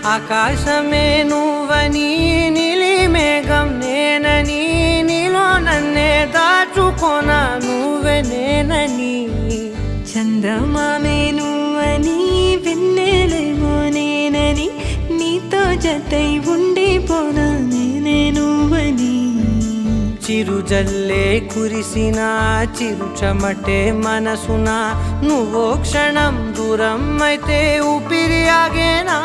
ఆకాశమే నువ్వని నీలి మేఘం నేనని నీలో నన్నే దాచుకోనా నువ్వే నేనని చందమామే నువ్వని వెన్నెలేమో నేనని నీతో జతై ఉండిపోనా నేనే నువ్వని చిరుజల్లే కురిసిన చిరు చెమటే మనసున నువ్వో క్షణం దూరం అయితే ఊపిరి ఆగేనా